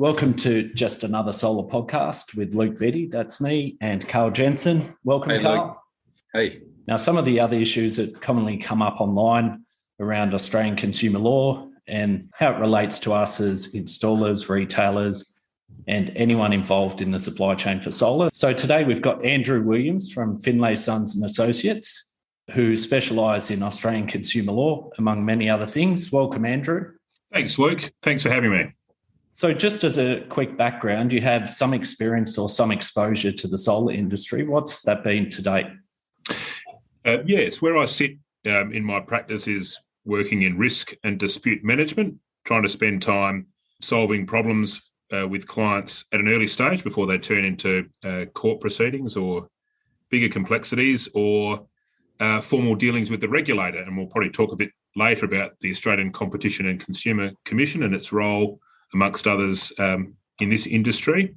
Welcome to just another solar podcast with Luke Beattie. That's me, and Karl Jensen. Welcome, Hey, Karl. Luke. Hey. Now, some of the other issues that commonly come up online around Australian consumer law and how it relates to us as installers, retailers, and anyone involved in the supply chain for solar. So today we've got Andrew Williams from Findlaysons Associates, who specialise in Australian consumer law, among many other things. Welcome, Andrew. Thanks, Luke. Thanks for having me. So just as a quick background, you have some experience or some exposure to the solar industry. What's that been to date? Yes, where I sit in my practice is working in risk and dispute management, trying to spend time solving problems with clients at an early stage before they turn into court proceedings or bigger complexities or formal dealings with the regulator. And we'll probably talk a bit later about the Australian Competition and Consumer Commission and its role, amongst others, in this industry,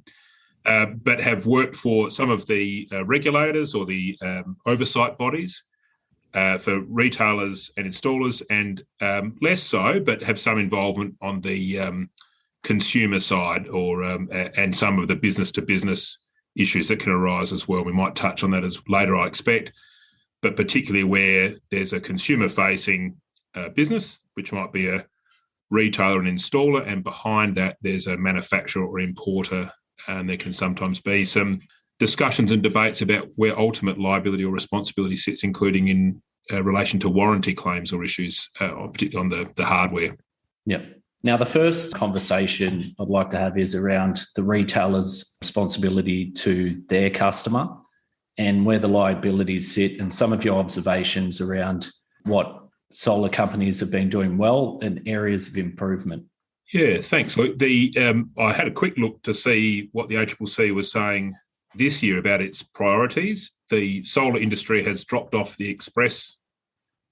but have worked for some of the regulators or the oversight bodies for retailers and installers, and less so, but have some involvement on the consumer side or and some of the business-to-business issues that can arise as well. We might touch on that as later, I expect, but particularly where there's a consumer-facing business, which might be a retailer and installer, and behind that there's a manufacturer or importer, and there can sometimes be some discussions and debates about where ultimate liability or responsibility sits, including in relation to warranty claims or issues, particularly on the hardware. Yep. Now, the first conversation I'd like to have is around the retailer's responsibility to their customer and where the liabilities sit, and some of your observations around what solar companies have been doing well and areas of improvement. Yeah, thanks, Luke. I had a quick look to see what the ACCC was saying this year about its priorities. The solar industry has dropped off the express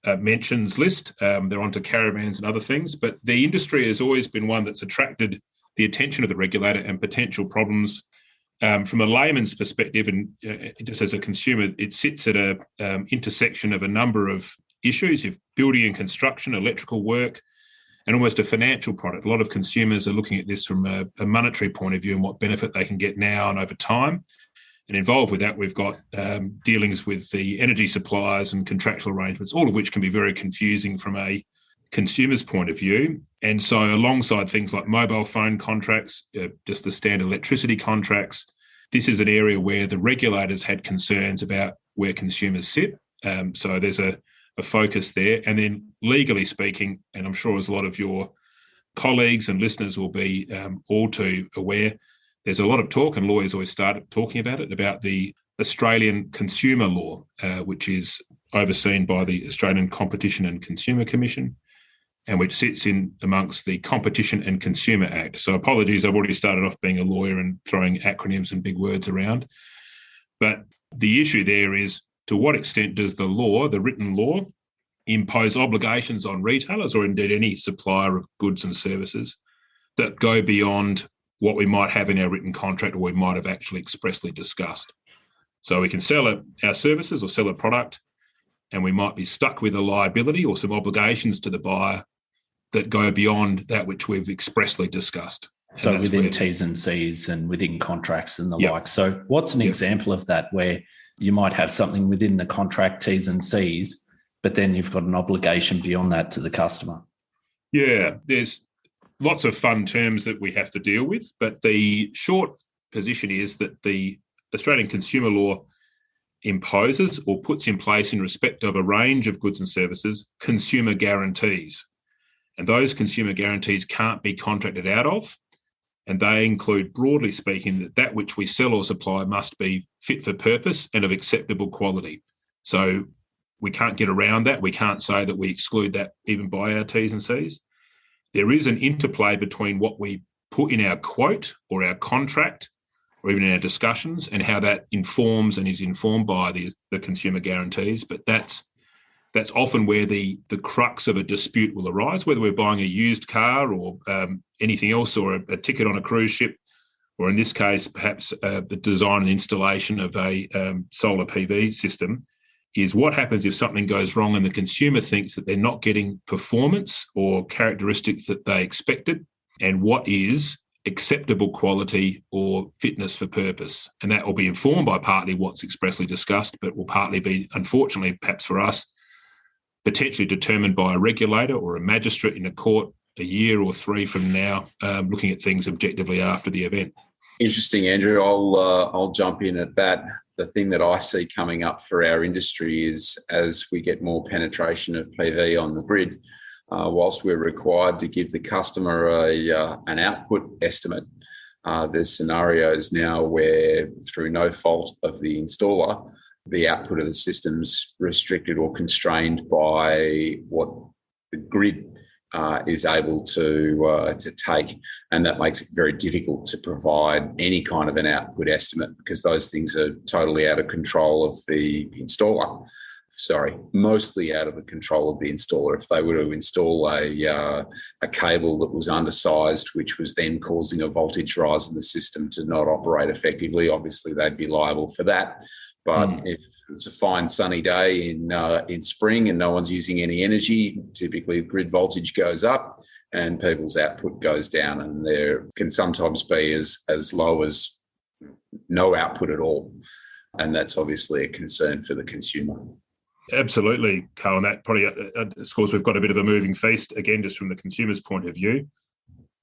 mentions list. They're onto caravans and other things, but the industry has always been one that's attracted the attention of the regulator and potential problems. From a layman's perspective, and just as a consumer, it sits at a intersection of a number of issues. You've building and construction, electrical work, and almost a financial product. A lot of consumers are looking at this from a monetary point of view and what benefit they can get now and over time. And involved with that, we've got dealings with the energy suppliers and contractual arrangements, all of which can be very confusing from a consumer's point of view. And so alongside things like mobile phone contracts, just the standard electricity contracts, this is an area where the regulators had concerns about where consumers sit. So there's a focus there. And then legally speaking, and I'm sure as a lot of your colleagues and listeners will be all too aware, there's a lot of talk, and lawyers always start talking about it, about the Australian consumer law, which is overseen by the Australian Competition and Consumer Commission, and which sits in amongst the Competition and Consumer Act. So apologies, I've already started off being a lawyer and throwing acronyms and big words around. But the issue there is, to what extent does the law, the written law, impose obligations on retailers or indeed any supplier of goods and services that go beyond what we might have in our written contract or we might have actually expressly discussed? So we can sell our services or sell a product, and we might be stuck with a liability or some obligations to the buyer that go beyond that which we've expressly discussed. So within T's and C's and within contracts and the like. So what's an example of that, where you might have something within the contract T's and C's, but then you've got an obligation beyond that to the customer? Yeah, there's lots of fun terms that we have to deal with, but the short position is that the Australian consumer law imposes or puts in place, in respect of a range of goods and services, consumer guarantees. And those consumer guarantees can't be contracted out of. And they include, broadly speaking, that which we sell or supply must be fit for purpose and of acceptable quality. So we can't get around that. We can't say that we exclude that even by our T's and C's. There is an interplay between what we put in our quote or our contract or even in our discussions and how that informs and is informed by the consumer guarantees. But that's often where the crux of a dispute will arise, whether we're buying a used car or anything else, or a ticket on a cruise ship, or in this case, perhaps the design and installation of a solar PV system. Is what happens if something goes wrong and the consumer thinks that they're not getting performance or characteristics that they expected, and what is acceptable quality or fitness for purpose. And that will be informed by partly what's expressly discussed, but will partly be, unfortunately, perhaps for us, potentially determined by a regulator or a magistrate in a court a year or 3 from now, looking at things objectively after the event. Interesting, Andrew. I'll jump in at that. The thing that I see coming up for our industry is as we get more penetration of PV on the grid, whilst we're required to give the customer an output estimate, there's scenarios now where, through no fault of the installer, the output of the system's restricted or constrained by what the grid is able to take, and that makes it very difficult to provide any kind of an output estimate because those things are totally out of control of the installer. Mostly out of the control of the installer. If they were to install a cable that was undersized, which was then causing a voltage rise in the system to not operate effectively, obviously they'd be liable for that. But if it's a fine sunny day in spring and no one's using any energy, typically grid voltage goes up and people's output goes down, and there can sometimes be as low as no output at all. And that's obviously a concern for the consumer. Absolutely, Karl, and that probably scores we've got a bit of a moving feast, again, just from the consumer's point of view.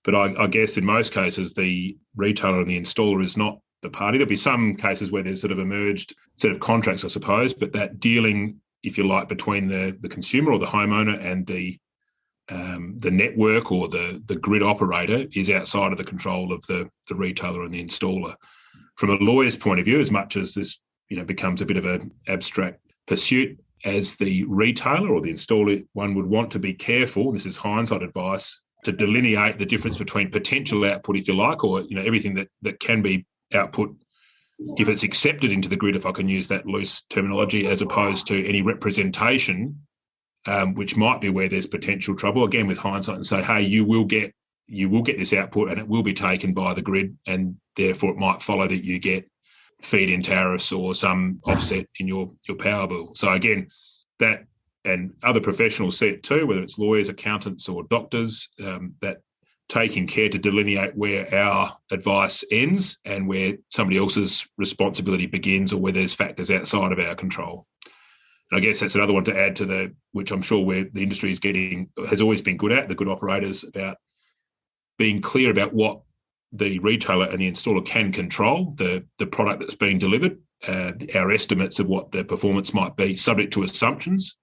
But I guess in most cases, the retailer and the installer is not the party. There'll be some cases where there's sort of emerged set of contracts, I suppose, but that dealing, if you like, between the consumer or the homeowner and the network or the grid operator is outside of the control of the retailer and the installer. From a lawyer's point of view, as much as this becomes a bit of an abstract pursuit, as the retailer or the installer, one would want to be careful, this is hindsight advice, to delineate the difference between potential output, if you like, or everything that can be output if it's accepted into the grid, if I can use that loose terminology, as opposed to any representation, which might be where there's potential trouble, again with hindsight, and say, hey, you will get this output and it will be taken by the grid, and therefore it might follow that you get feed-in tariffs or some offset in your power bill. So again, that and other professionals see it too, whether it's lawyers, accountants or doctors, that taking care to delineate where our advice ends and where somebody else's responsibility begins, or where there's factors outside of our control. And I guess that's another one to add to which I'm sure where the industry has always been good at, the good operators, about being clear about what the retailer and the installer can control, the product that's being delivered, our estimates of what the performance might be, subject to assumptions,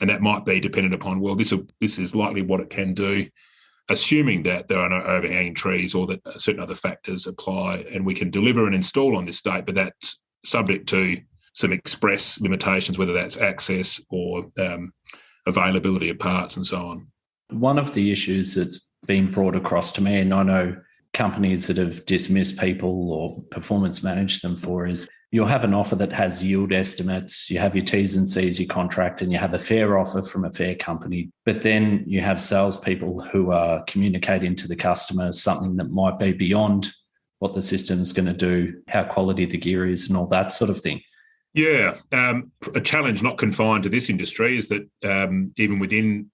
and that might be dependent upon, well, this is likely what it can do, assuming that there are no overhanging trees or that certain other factors apply, and we can deliver and install on this date, but that's subject to some express limitations, whether that's access or availability of parts and so on. One of the issues that's been brought across to me, and I know companies that have dismissed people or performance managed them for, is you'll have an offer that has yield estimates, you have your T's and C's, your contract, and you have a fair offer from a fair company. But then you have salespeople who are communicating to the customer something that might be beyond what the system's going to do, how quality the gear is, and all that sort of thing. Yeah. A challenge not confined to this industry is that even within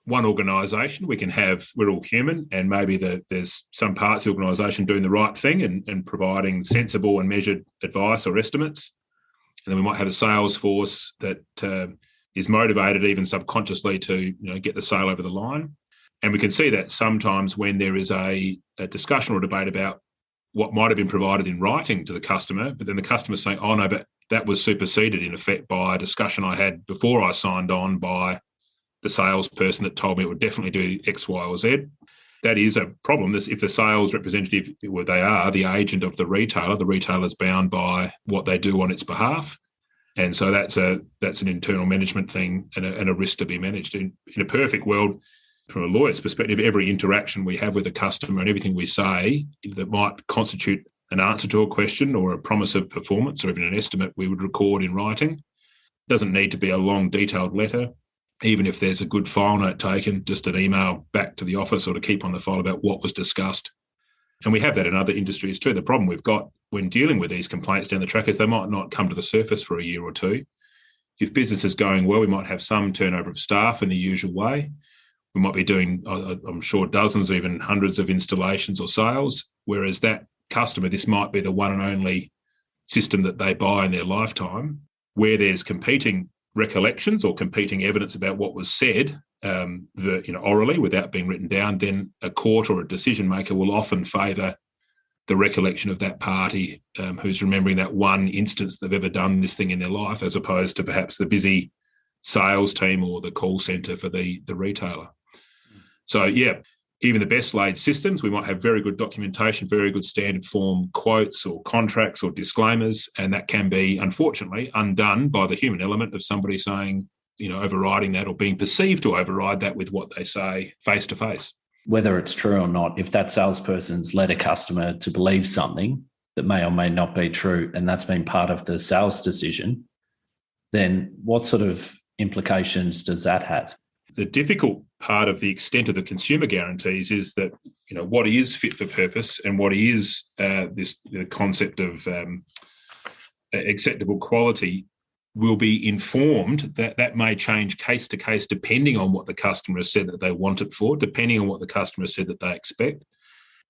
one organisation, we're all human, and maybe there's some parts of the organisation doing the right thing and providing sensible and measured advice or estimates. And then we might have a sales force that is motivated even subconsciously to get the sale over the line. And we can see that sometimes when there is a discussion or debate about what might have been provided in writing to the customer, but then the customer's saying, oh no, but that was superseded in effect by a discussion I had before I signed on by the salesperson that told me it would definitely do X, Y, or Z. That is a problem. If the sales representative, well, they are the agent of the retailer's bound by what they do on its behalf. And so that's an internal management thing and a risk to be managed. In a perfect world, from a lawyer's perspective, every interaction we have with a customer and everything we say that might constitute an answer to a question or a promise of performance or even an estimate, we would record in writing. It doesn't need to be a long, detailed letter. Even if there's a good file note taken, just an email back to the office or to keep on the file about what was discussed. And we have that in other industries too. The problem we've got when dealing with these complaints down the track is they might not come to the surface for a year or two. If business is going well, we might have some turnover of staff in the usual way. we might be doing, I'm sure, dozens or even hundreds of installations or sales, whereas that customer, this might be the one and only system that they buy in their lifetime, where there's competing recollections or competing evidence about what was said orally without being written down, then a court or a decision maker will often favour the recollection of that party who's remembering that one instance they've ever done this thing in their life, as opposed to perhaps the busy sales team or the call centre for the retailer. So, yeah, even the best laid systems, we might have very good documentation, very good standard form quotes or contracts or disclaimers, and that can be, unfortunately, undone by the human element of somebody saying, overriding that or being perceived to override that with what they say face to face. Whether it's true or not, if that salesperson's led a customer to believe something that may or may not be true, and that's been part of the sales decision, then what sort of implications does that have? The difficult part of the extent of the consumer guarantees is that, what is fit for purpose and what is the concept of acceptable quality will be informed. That may change case to case depending on what the customer has said that they want it for, depending on what the customer has said that they expect,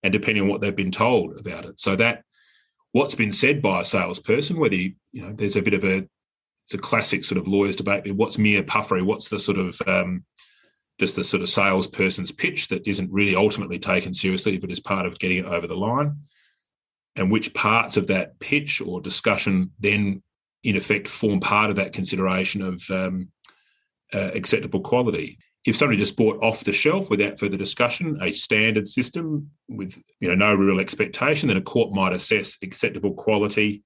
and depending on what they've been told about it. So that what's been said by a salesperson, whether there's a bit of it's a classic sort of lawyers debate, but what's mere puffery, what's the sort of just the sort of salesperson's pitch that isn't really ultimately taken seriously, but is part of getting it over the line, and which parts of that pitch or discussion then in effect form part of that consideration of acceptable quality. If somebody just bought off the shelf without further discussion a standard system with no real expectation, then a court might assess acceptable quality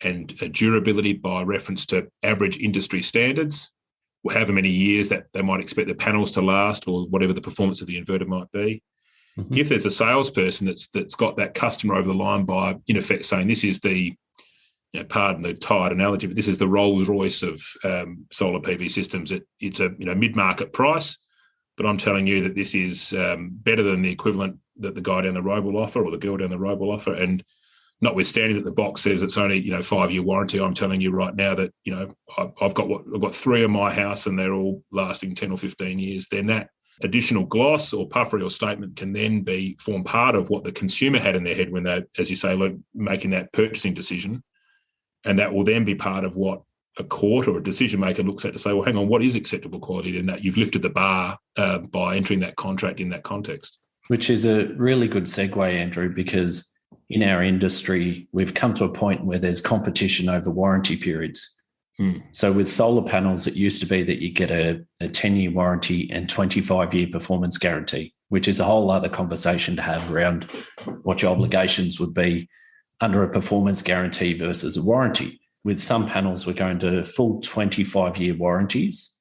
and durability by reference to average industry standards, or however many years that they might expect the panels to last, or whatever the performance of the inverter might be. Mm-hmm. If there's a salesperson that's got that customer over the line by, in effect, saying this is the, pardon the tired analogy, but this is the Rolls Royce of solar PV systems. It's a mid-market price, but I'm telling you that this is better than the equivalent that the guy down the road will offer or the girl down the road will offer. And notwithstanding that the box says it's only 5-year warranty, I'm telling you right now that I've got 3 in my house and they're all lasting 10 or 15 years. Then that additional gloss or puffery or statement can then form part of what the consumer had in their head when they, as you say, making that purchasing decision, and that will then be part of what a court or a decision maker looks at to say, well, hang on, what is acceptable quality? Then that you've lifted the bar by entering that contract in that context. Which is a really good segue, Andrew, because in our industry, we've come to a point where there's competition over warranty periods. So with solar panels, it used to be that you get a 10-year warranty and 25-year performance guarantee, which is a whole other conversation to have around what your obligations would be under a performance guarantee versus a warranty. With some panels, we're going to full 25-year warranties.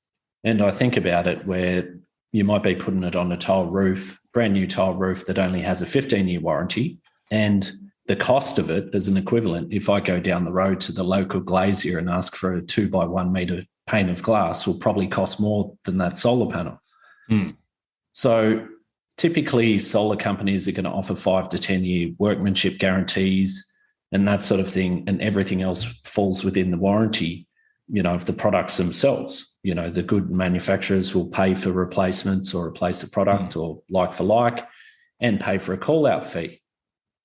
And I think about it where you might be putting it on a tile roof, brand new tile roof that only has a 15-year warranty. And the cost of it as an equivalent, if I go down the road to the local glazier and ask for a 2x1 metre pane of glass, will probably cost more than that solar panel. So typically solar companies are going to offer 5 to 10 year workmanship guarantees and that sort of thing, and everything else falls within the warranty, of the products themselves. The good manufacturers will pay for replacements or replace a product or like for like and pay for a call-out fee.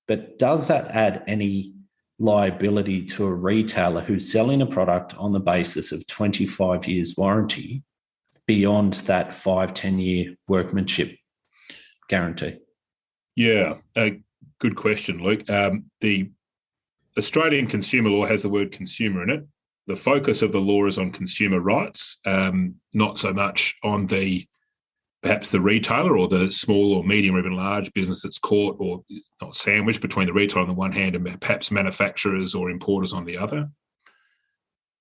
But does that add any liability to a retailer who's selling a product on the basis of 25 years warranty beyond that 5-10 year workmanship guarantee? Yeah, good question, Luke. The Australian consumer law has the word consumer in it. The focus of the law is on consumer rights, not so much on perhaps the retailer or the small or medium or even large business that's caught or not sandwiched between the retailer on the one hand and perhaps manufacturers or importers on the other.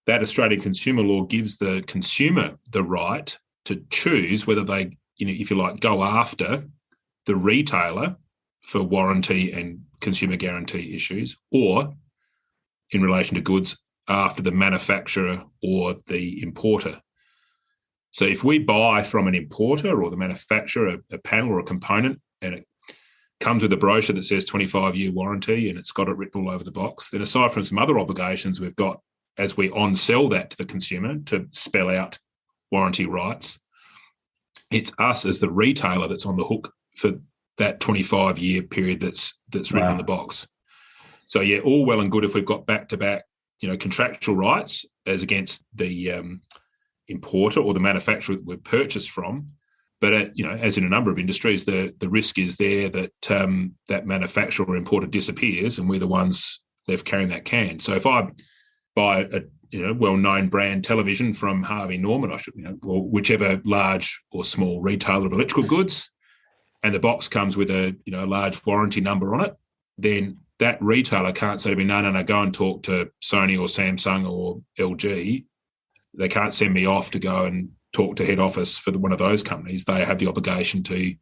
That Australian consumer law gives the consumer the right to choose whether they, if you like, go after the retailer for warranty and consumer guarantee issues, or in relation to goods after the manufacturer or the importer. So if we buy from an importer or the manufacturer a panel or a component and it comes with a brochure that says 25-year warranty and it's got it written all over the box, then aside from some other obligations we've got as we on-sell that to the consumer to spell out warranty rights, it's us as the retailer that's on the hook for that 25-year period that's written on the box. So, yeah, all well and good if we've got back-to-back, contractual rights as against the importer or the manufacturer that we've purchased from. But, as in a number of industries, the risk is there that that manufacturer or importer disappears and we're the ones left carrying that can. So if I buy a well-known brand television from Harvey Norman, or whichever large or small retailer of electrical goods, and the box comes with a large warranty number on it, then that retailer can't say to me, no, go and talk to Sony or Samsung or LG. They can't send me off to go and talk to head office for one of those companies. They have the obligation to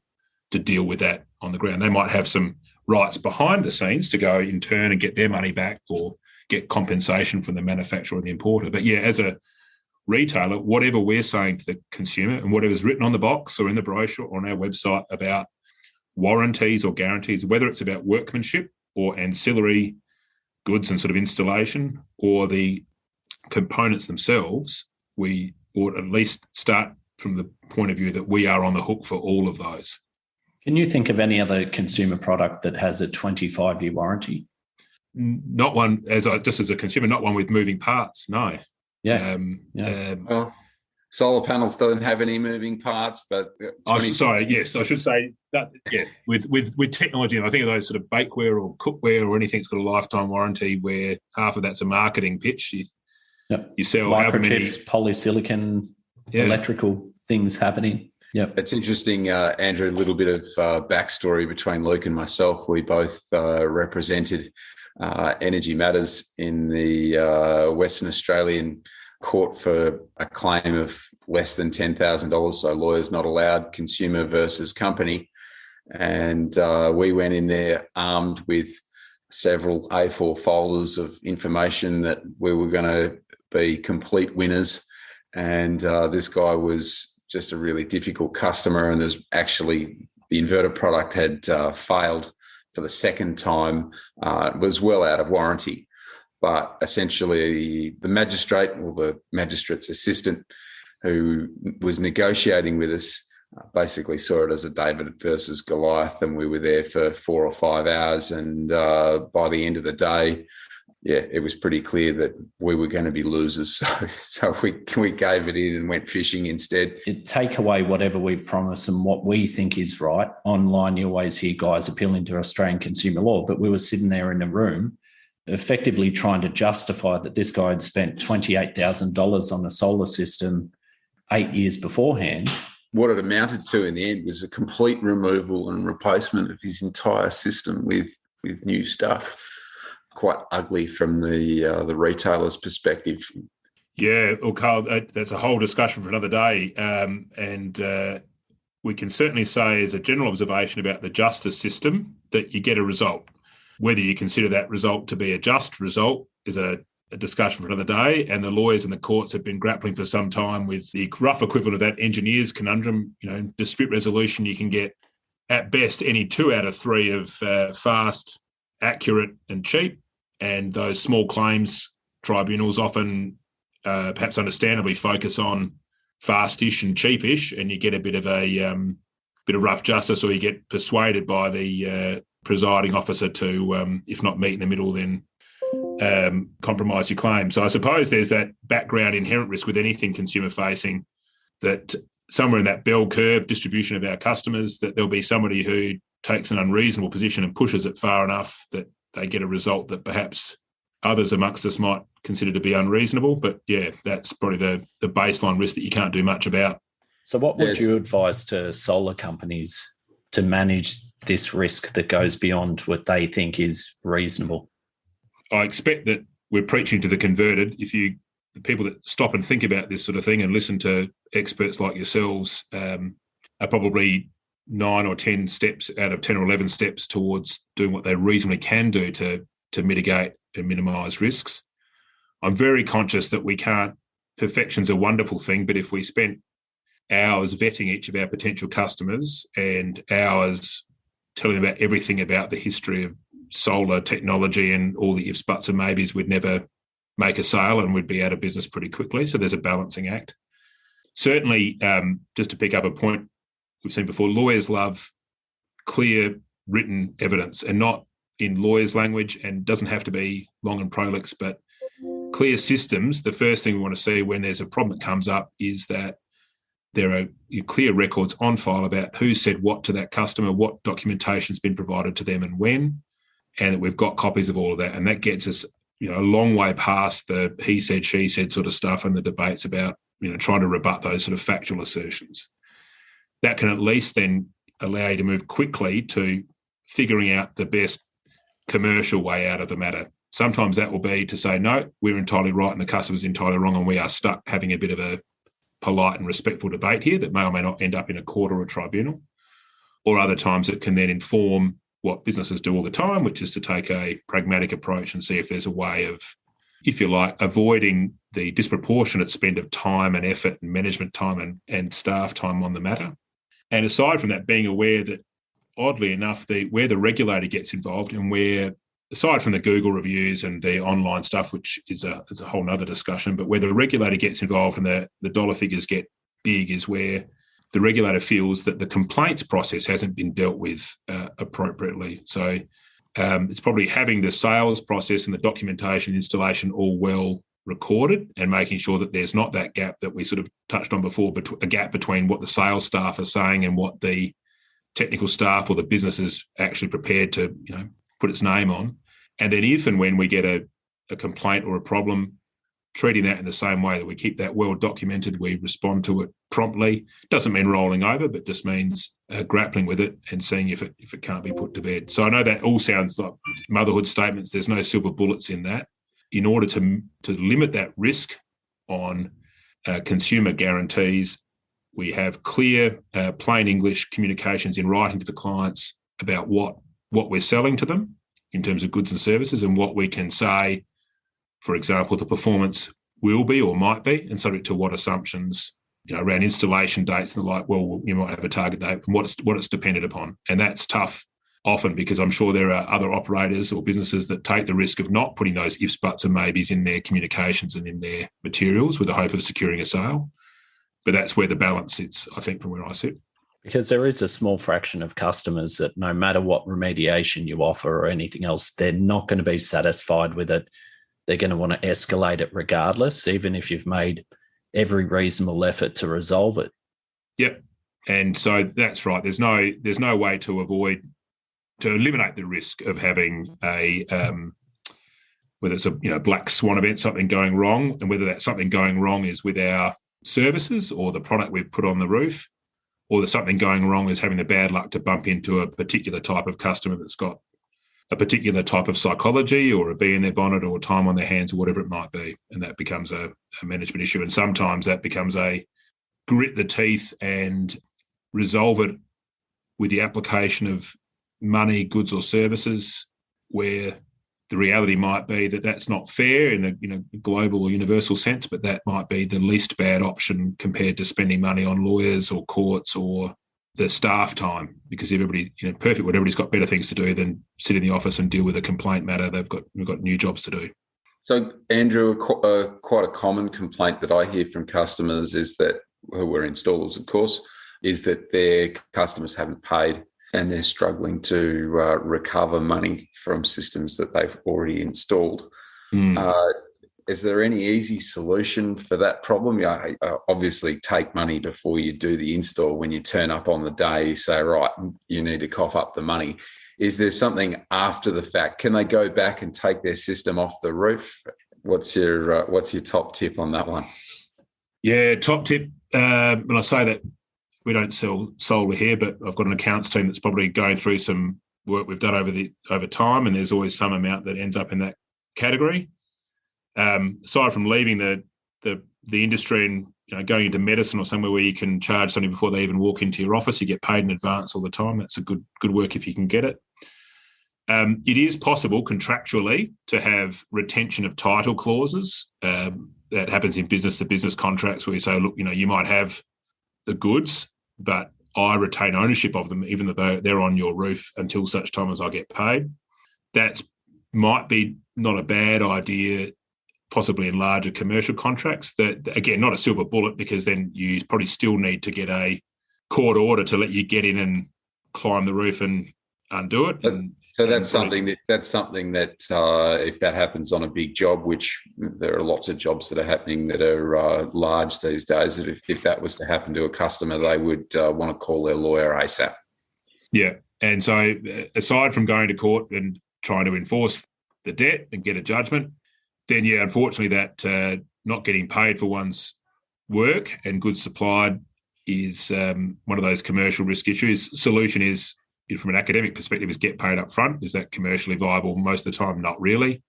deal with that on the ground. They might have some rights behind the scenes to go in turn and get their money back or get compensation from the manufacturer or the importer. But yeah, as a retailer, whatever we're saying to the consumer and whatever's written on the box or in the brochure or on our website about warranties or guarantees, whether it's about workmanship or ancillary goods and sort of installation or the components themselves, we ought at least start from the point of view that we are on the hook for all of those. Can you think of any other consumer product that has a 25-year warranty? Not one, just as a consumer, not one with moving parts, no. Yeah. Well, solar panels doesn't have any moving parts, but... I should say that, yeah, with technology, and I think of those sort of bakeware or cookware or anything that's got a lifetime warranty where half of that's a marketing pitch. You sell microchips, polysilicon, electrical things happening. Yep. It's interesting, Andrew, a little bit of backstory between Luke and myself. We both represented Energy Matters in the Western Australian court for a claim of less than $10,000, so lawyers not allowed, consumer versus company. And we went in there armed with several A4 folders of information that we were going to be complete winners. And this guy was just a really difficult customer, and there's actually the inverter product had failed for the second time. It was well out of warranty, but essentially the magistrate or the magistrate's assistant who was negotiating with us basically saw it as a David versus Goliath, and we were there for 4 or 5 hours, and by the end of the day, it was pretty clear that we were going to be losers. So we gave it in and went fishing instead. Take away whatever we've promised and what we think is right. Online, you always hear guys appealing to Australian consumer law, but we were sitting there in a room effectively trying to justify that this guy had spent $28,000 on a solar system 8 years beforehand. What it amounted to in the end was a complete removal and replacement of his entire system with new stuff. Quite ugly from the retailer's perspective. Yeah, well, Karl, that's a whole discussion for another day. And we can certainly say as a general observation about the justice system that you get a result. Whether you consider that result to be a just result is a discussion for another day. And the lawyers and the courts have been grappling for some time with the rough equivalent of that engineer's conundrum. Dispute resolution, you can get at best any 2 out of 3 of fast, accurate and cheap. And those small claims tribunals often, perhaps understandably, focus on fast-ish and cheap-ish, and you get a bit of rough justice, or you get persuaded by the presiding officer to, if not meet in the middle, then compromise your claim. So I suppose there's that background inherent risk with anything consumer-facing, that somewhere in that bell curve distribution of our customers, that there'll be somebody who takes an unreasonable position and pushes it far enough that they get a result that perhaps others amongst us might consider to be unreasonable. But yeah, that's probably the baseline risk that you can't do much about. So what would you advise to solar companies to manage this risk that goes beyond what they think is reasonable? I expect that we're preaching to the converted. The people that stop and think about this sort of thing and listen to experts like yourselves are probably 9 or 10 steps out of 10 or 11 steps towards doing what they reasonably can do to mitigate and minimise risks. I'm very conscious that perfection's a wonderful thing, but if we spent hours vetting each of our potential customers and hours telling them about everything about the history of solar technology and all the ifs, buts and maybes, we'd never make a sale and we'd be out of business pretty quickly. So there's a balancing act. Certainly, just to pick up a point we've seen before, lawyers love clear written evidence, and not in lawyers' language, and doesn't have to be long and prolix, but clear systems. The first thing we want to see when there's a problem that comes up is that there are clear records on file about who said what to that customer, what documentation's been provided to them and when, and that we've got copies of all of that. And that gets us, a long way past the he said, she said sort of stuff and the debates about, trying to rebut those sort of factual assertions. That can at least then allow you to move quickly to figuring out the best commercial way out of the matter. Sometimes that will be to say, no, we're entirely right and the customer's entirely wrong, and we are stuck having a bit of a polite and respectful debate here that may or may not end up in a court or a tribunal. Or other times it can then inform what businesses do all the time, which is to take a pragmatic approach and see if there's a way of, if you like, avoiding the disproportionate spend of time and effort and management time and staff time on the matter. And aside from that, being aware that, oddly enough, where the regulator gets involved and where, aside from the Google reviews and the online stuff, which is a whole nother discussion, but where the regulator gets involved and the dollar figures get big is where the regulator feels that the complaints process hasn't been dealt with appropriately. So it's probably having the sales process and the documentation installation all well recorded and making sure that there's not that gap that we sort of touched on before, a gap between what the sales staff are saying and what the technical staff or the business is actually prepared to, put its name on. And then if and when we get a complaint or a problem, treating that in the same way that we keep that well documented, we respond to it promptly. Doesn't mean rolling over, but just means grappling with it and seeing if it can't be put to bed. So I know that all sounds like motherhood statements. There's no silver bullets in that. In order to limit that risk on consumer guarantees, we have clear, plain English communications in writing to the clients about what we're selling to them in terms of goods and services, and what we can say, for example, the performance will be or might be, and subject to what assumptions, around installation dates and the like. Well, you might have a target date and what it's dependent upon. And that's tough often because I'm sure there are other operators or businesses that take the risk of not putting those ifs, buts and maybes in their communications and in their materials with the hope of securing a sale. But that's where the balance sits, I think, from where I sit. Because there is a small fraction of customers that no matter what remediation you offer or anything else, they're not going to be satisfied with it. They're going to want to escalate it regardless, even if you've made every reasonable effort to resolve it. Yep. And so that's right. There's no way to eliminate the risk of having a whether it's a black swan event, something going wrong, and whether that something going wrong is with our services or the product we've put on the roof, or there's something going wrong is having the bad luck to bump into a particular type of customer that's got a particular type of psychology or a bee in their bonnet or time on their hands or whatever it might be. And that becomes a management issue. And sometimes that becomes a grit the teeth and resolve it with the application of money, goods or services, where the reality might be that that's not fair in a global or universal sense, but that might be the least bad option compared to spending money on lawyers or courts or the staff time, because everybody, perfect world, everybody's got better things to do than sit in the office and deal with a complaint matter. We've got new jobs to do. So, Andrew, quite a common complaint that I hear from customers is that, who are installers, of course, is that their customers haven't paid and they're struggling to recover money from systems that they've already installed. Is there any easy solution for that problem? Obviously, take money before you do the install. When you turn up on the day, you say, right, you need to cough up the money. Is there something after the fact? Can they go back and take their system off the roof? What's your top tip on that one? Yeah, top tip. When I say that, we don't sell solar here, but I've got an accounts team that's probably going through some work we've done over time, and there's always some amount that ends up in that category. Aside from leaving the industry and going into medicine or somewhere where you can charge somebody before they even walk into your office, you get paid in advance all the time. That's a good work if you can get it. It is possible contractually to have retention of title clauses. That happens in business-to-business contracts where you say, look, you might have the goods, but I retain ownership of them, even though they're on your roof until such time as I get paid. That might be not a bad idea, possibly in larger commercial contracts. That, again, not a silver bullet, because then you probably still need to get a court order to let you get in and climb the roof and undo it. So that's something that if that happens on a big job, which there are lots of jobs that are happening that are large these days, that if that was to happen to a customer, they would want to call their lawyer ASAP. Yeah. And so aside from going to court and trying to enforce the debt and get a judgment, then, yeah, unfortunately that not getting paid for one's work and goods supplied is one of those commercial risk issues. Solution is, from an academic perspective, is get paid up front. Is that commercially viable? Most of the time, not really.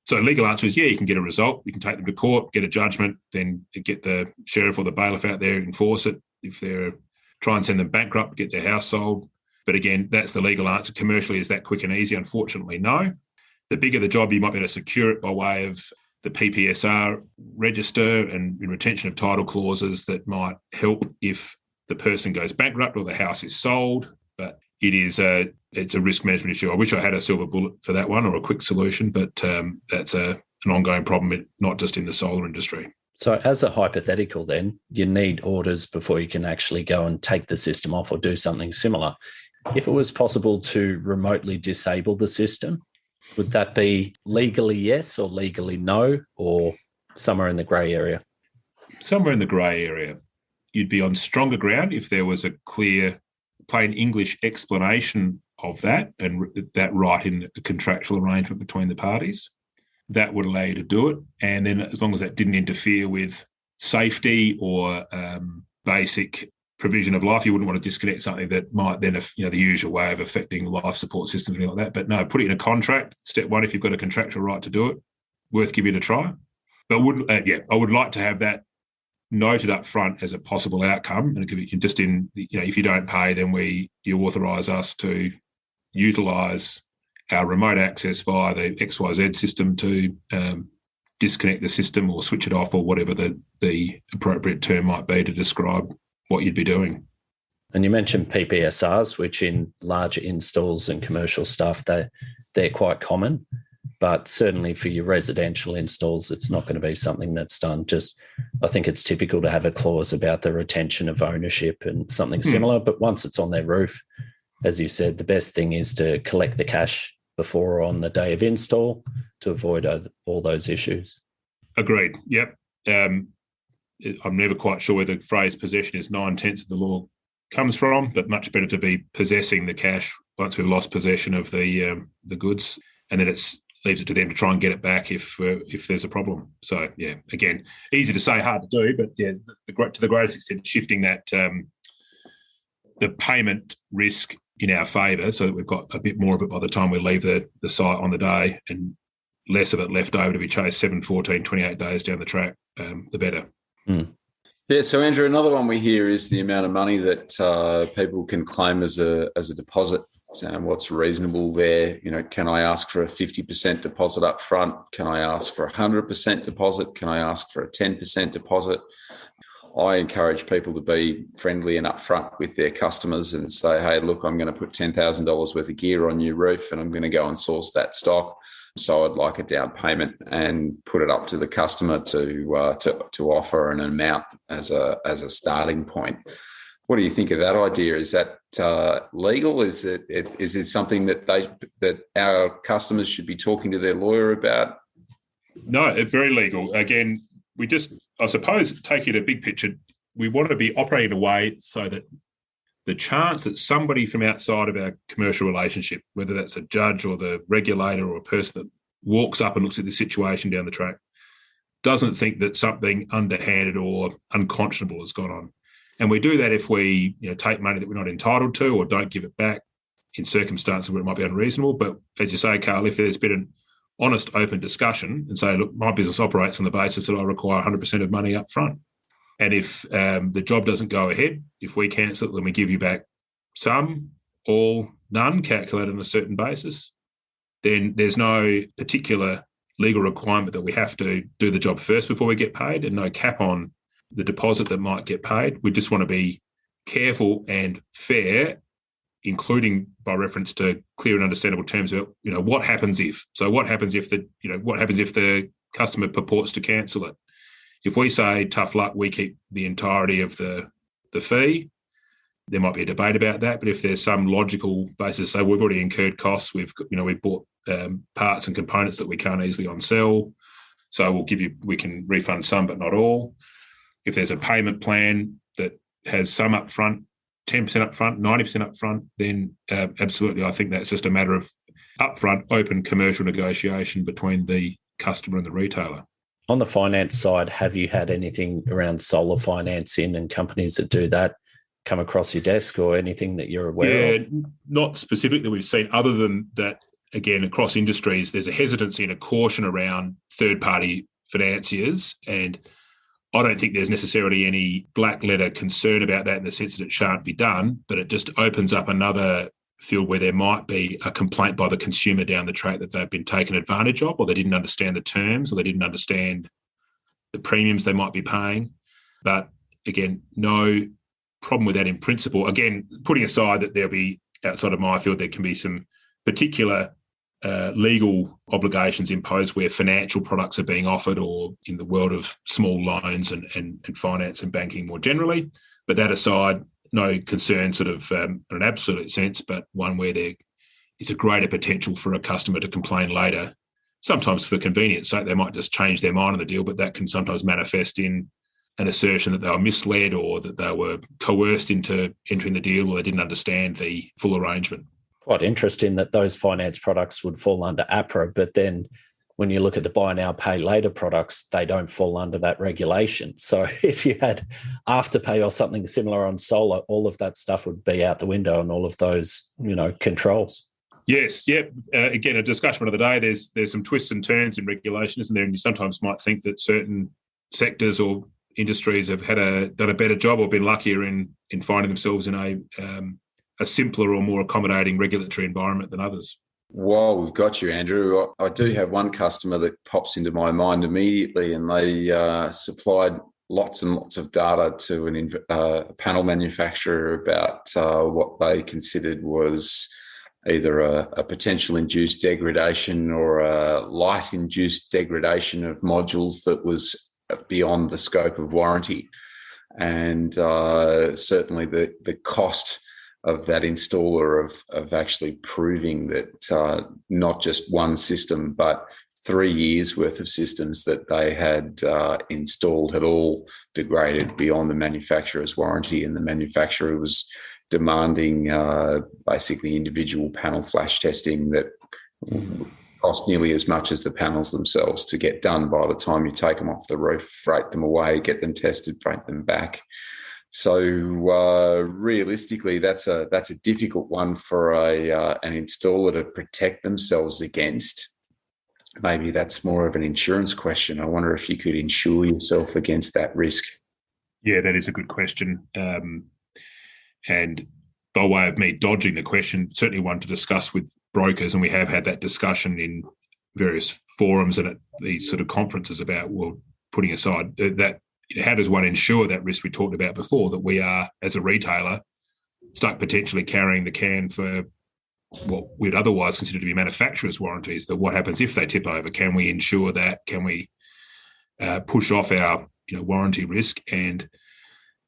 So legal answer is, yeah, you can get a result. You can take them to court, get a judgment, then get the sheriff or the bailiff out there, enforce it. If they're try and send them bankrupt, get their house sold. But again, that's the legal answer. Commercially, is that quick and easy? Unfortunately, no. The bigger the job, you might be able to secure it by way of the PPSR register and retention of title clauses that might help if the person goes bankrupt or the house is sold. But it's a risk management issue. I wish I had a silver bullet for that one or a quick solution, but that's an ongoing problem, not just in the solar industry. So as a hypothetical then, you need orders before you can actually go and take the system off or do something similar. If it was possible to remotely disable the system, would that be legally yes or legally no, or somewhere in the grey area? Somewhere in the grey area. You'd be on stronger ground if there was a clear, plain English explanation of that and that right in a contractual arrangement between the parties. That would allow you to do it. And then as long as that didn't interfere with safety or basic provision of life, you wouldn't want to disconnect something that might then, the usual way of affecting life support systems and things like that. But no, put it in a contract. Step one, if you've got a contractual right to do it, worth giving it a try. But I would like to have that noted up front as a possible outcome. And it could be just in, if you don't pay, then you authorise us to utilise our remote access via the XYZ system to disconnect the system or switch it off or whatever the appropriate term might be to describe what you'd be doing. And you mentioned PPSRs, which in larger installs and commercial stuff, they're quite common. But certainly for your residential installs, it's not going to be something that's done. I think it's typical to have a clause about the retention of ownership and something similar. But once it's on their roof, as you said, the best thing is to collect the cash before or on the day of install to avoid all those issues. Agreed. Yep. I'm never quite sure where the phrase possession is 9/10 of the law comes from, but much better to be possessing the cash once we've lost possession of the goods, and then leaves it to them to try and get it back if there's a problem. So yeah, again, easy to say, hard to do, but yeah, to the greatest extent, shifting that the payment risk in our favour, so that we've got a bit more of it by the time we leave the site on the day, and less of it left over to be chased 7, 14, 28 days down the track, the better. Mm. Yeah, so Andrew, another one we hear is the amount of money that people can claim as a deposit. So what's reasonable there? Can I ask for a 50% deposit up front? Can I ask for a 100% deposit? Can I ask for a 10% deposit? I encourage people to be friendly and upfront with their customers and say, hey, look, I'm going to put $10,000 worth of gear on your roof and I'm going to go and source that stock. So I'd like a down payment, and put it up to the customer to offer an amount as a starting point. What do you think of that idea? Is that legal? Is it something that our customers should be talking to their lawyer about? No, it's very legal. Again, I suppose, taking a big picture, we want to be operating in a way so that the chance that somebody from outside of our commercial relationship, whether that's a judge or the regulator or a person that walks up and looks at the situation down the track, doesn't think that something underhanded or unconscionable has gone on. And we do that if we take money that we're not entitled to or don't give it back in circumstances where it might be unreasonable. But as you say, Karl, if there's been an honest, open discussion and say, look, my business operates on the basis that I require 100% of money up front. And if the job doesn't go ahead, if we cancel it, then we give you back some, all, none, calculated on a certain basis, then there's no particular legal requirement that we have to do the job first before we get paid, and no cap on the deposit that might get paid. We just want to be careful and fair, including by reference to clear and understandable terms about, what happens if. So what happens if the customer purports to cancel it? If we say, tough luck, we keep the entirety of the fee, there might be a debate about that. But if there's some logical basis, say we've already incurred costs, we've bought parts and components that we can't easily on-sell, so we can refund some but not all. If there's a payment plan that has some upfront, 10% upfront, 90% upfront, then absolutely, I think that's just a matter of upfront open commercial negotiation between the customer and the retailer. On the finance side, have you had anything around solar financing and companies that do that come across your desk, or anything that you're aware of? Not specifically that we've seen, other than that, again, across industries, there's a hesitancy and a caution around third-party financiers, and I don't think there's necessarily any black letter concern about that in the sense that it shan't be done, but it just opens up another field where there might be a complaint by the consumer down the track that they've been taken advantage of, or they didn't understand the terms, or they didn't understand the premiums they might be paying. But again, no problem with that in principle. Again, putting aside that there'll be, outside of my field, there can be some particular legal obligations imposed where financial products are being offered, or in the world of small loans and finance and banking more generally. But that aside, no concern sort of in an absolute sense, but one where there is a greater potential for a customer to complain later. Sometimes for convenience sake, they might just change their mind on the deal, but that can sometimes manifest in an assertion that they were misled, or that they were coerced into entering the deal, or they didn't understand the full arrangement. Quite interesting that those finance products would fall under APRA, but then when you look at the buy now, pay later products, they don't fall under that regulation. So if you had Afterpay or something similar on solar, all of that stuff would be out the window, and all of those, controls. Yes, yeah. Again, a discussion for another day. There's some twists and turns in regulation, isn't there? And you sometimes might think that certain sectors or industries have done a better job, or been luckier in finding themselves in a simpler or more accommodating regulatory environment than others. While we've got you, Andrew, I do have one customer that pops into my mind immediately, and they supplied lots and lots of data to a panel manufacturer about what they considered was either a potential induced degradation or a light induced degradation of modules that was beyond the scope of warranty. And certainly the cost of that installer of actually proving that not just one system, but 3 years worth of systems that they had installed had all degraded beyond the manufacturer's warranty, and the manufacturer was demanding basically individual panel flash testing that cost nearly as much as the panels themselves to get done by the time you take them off the roof, freight them away, get them tested, freight them back. So realistically, that's a difficult one for an installer to protect themselves against. Maybe that's more of an insurance question. I wonder if you could insure yourself against that risk. Yeah, that is a good question. And by way of me dodging the question, certainly one to discuss with brokers, and we have had that discussion in various forums and at these sort of conferences about, well, putting aside that, how does one ensure that risk we talked about before, that we are, as a retailer, stuck potentially carrying the can for what we'd otherwise consider to be manufacturer's warranties, that what happens if they tip over? Can we ensure that? Can we push off our warranty risk? And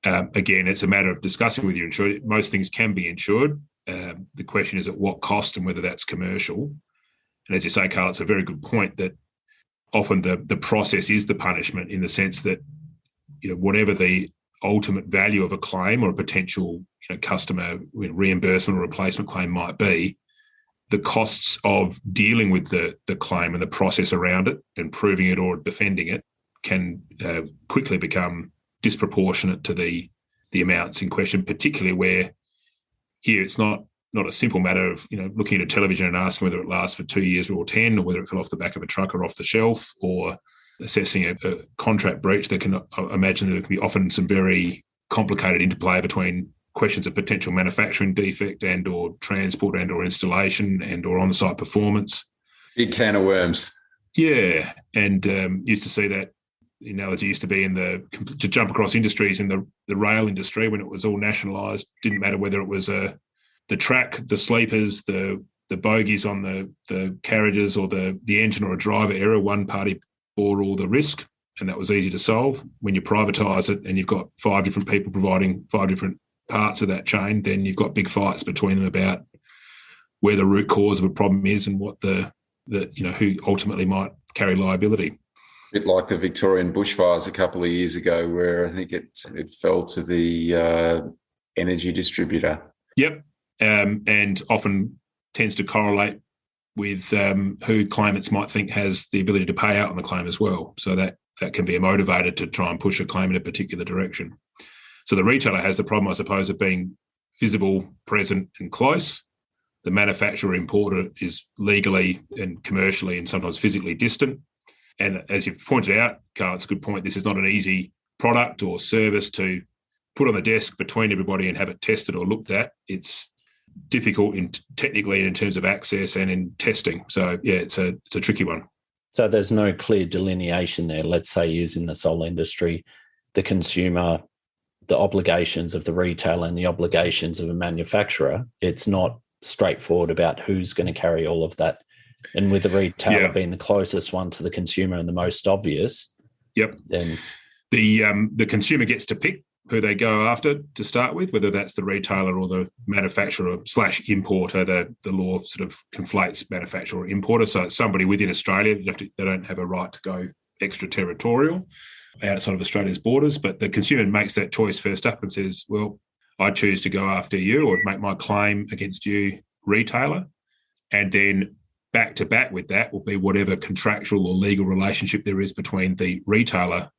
again, it's a matter of discussing with your insurer. Most things can be insured. The question is at what cost and whether that's commercial. And as you say, Karl, it's a very good point that often the process is the punishment, in the sense that whatever the ultimate value of a claim or a potential customer reimbursement or replacement claim might be, the costs of dealing with the claim and the process around it and proving it or defending it can quickly become disproportionate to the amounts in question, particularly where here it's not a simple matter of looking at a television and asking whether it lasts for 2 years or 10, or whether it fell off the back of a truck or off the shelf, or assessing a contract breach. There can, I imagine, there can be often some very complicated interplay between questions of potential manufacturing defect and or transport and or installation and or on-site performance. Big can of worms. Yeah, and used to see that. The analogy used to be to jump across industries in the rail industry when it was all nationalised. Didn't matter whether it was the track, the sleepers, the bogies on the carriages, or the engine or a driver error. One party bore all the risk, and that was easy to solve. When you privatise it and you've got 5 different people providing 5 different parts of that chain, then you've got big fights between them about where the root cause of a problem is and what the who ultimately might carry liability. A bit like the Victorian bushfires a couple of years ago, where I think it fell to the energy distributor. Yep, and often tends to correlate with who claimants might think has the ability to pay out on the claim as well. So that can be a motivator to try and push a claim in a particular direction. So the retailer has the problem, I suppose, of being visible, present and close. The manufacturer importer is legally and commercially and sometimes physically distant. And as you've pointed out, Karl, it's a good point. This is not an easy product or service to put on the desk between everybody and have it tested or looked at. It's difficult technically in terms of access and in testing. So, yeah, it's a tricky one. So there's no clear delineation there. Let's say using the solar industry, the consumer, the obligations of the retailer and the obligations of a manufacturer. It's not straightforward about who's going to carry all of that. And with the retailer being the closest one to the consumer and the most obvious. Yep. Then the consumer gets to pick who they go after to start with, whether that's the retailer or the manufacturer / importer. The law sort of conflates manufacturer or importer. So it's somebody within Australia. They don't have a right to go extraterritorial outside of Australia's borders, but the consumer makes that choice first up and says, well, I choose to go after you or make my claim against you, retailer. And then back to back with that will be whatever contractual or legal relationship there is between the retailer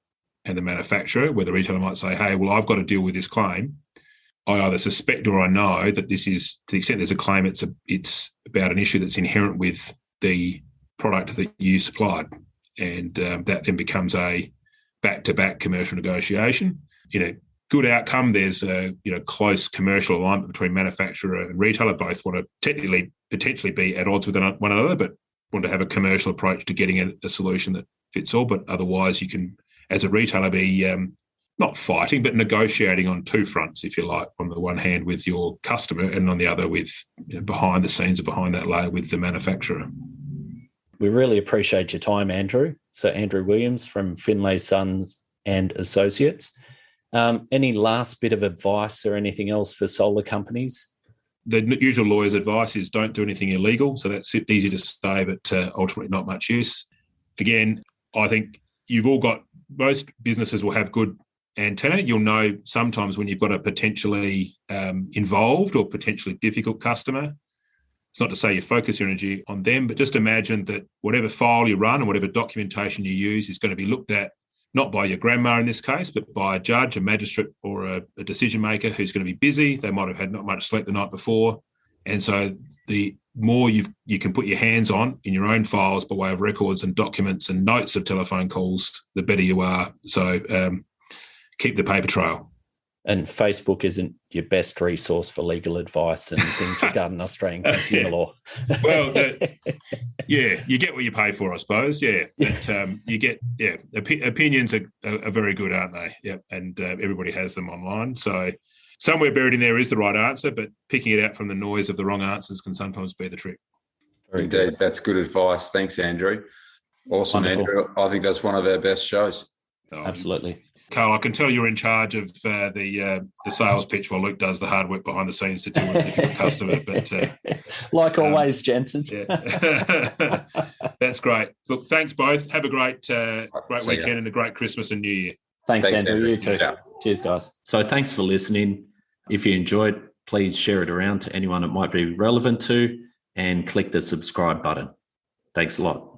and the manufacturer, where the retailer might say, hey, well, I've got to deal with this claim. I either suspect or I know that this is, to the extent there's a claim, it's about an issue that's inherent with the product that you supplied. And that then becomes a back-to-back commercial negotiation. Good outcome. There's a close commercial alignment between manufacturer and retailer. Both want to technically potentially be at odds with one another, but want to have a commercial approach to getting a solution that fits all. But otherwise, you can, as a retailer, be not fighting, but negotiating on two fronts, if you like. On the one hand, with your customer, and on the other, with behind the scenes or behind that layer with the manufacturer. We really appreciate your time, Andrew. So Andrew Williams from Findlaysons and Associates. Any last bit of advice or anything else for solar companies? The usual lawyer's advice is don't do anything illegal. So that's easy to say, but ultimately not much use. Again, I think most businesses will have good antenna. You'll know sometimes when you've got a potentially involved or potentially difficult customer. It's not to say you focus your energy on them, but just imagine that whatever file you run and whatever documentation you use is going to be looked at not by your grandma in this case, but by a judge, a magistrate, or a decision maker who's going to be busy. They might have had not much sleep the night before. And so the more you can put your hands on in your own files by way of records and documents and notes of telephone calls, the better you are. So keep the paper trail. And Facebook isn't your best resource for legal advice and things regarding Australian consumer law. Well, you get what you pay for, I suppose. Yeah, but you get opinions are very good, aren't they? Yeah, and everybody has them online. So somewhere buried in there is the right answer, but picking it out from the noise of the wrong answers can sometimes be the trick. Indeed, that's good advice. Thanks, Andrew. Awesome, wonderful. Andrew. I think that's one of our best shows. Absolutely. Karl, I can tell you're in charge of the sales pitch while Luke does the hard work behind the scenes to deal with a difficult customer. But like always, Jensen. Yeah. That's great. Look, thanks both. Have a great weekend and a great Christmas and New Year. Thanks Andrew. You too. Yeah. Cheers, guys. So thanks for listening. If you enjoyed, please share it around to anyone it might be relevant to and click the subscribe button. Thanks a lot.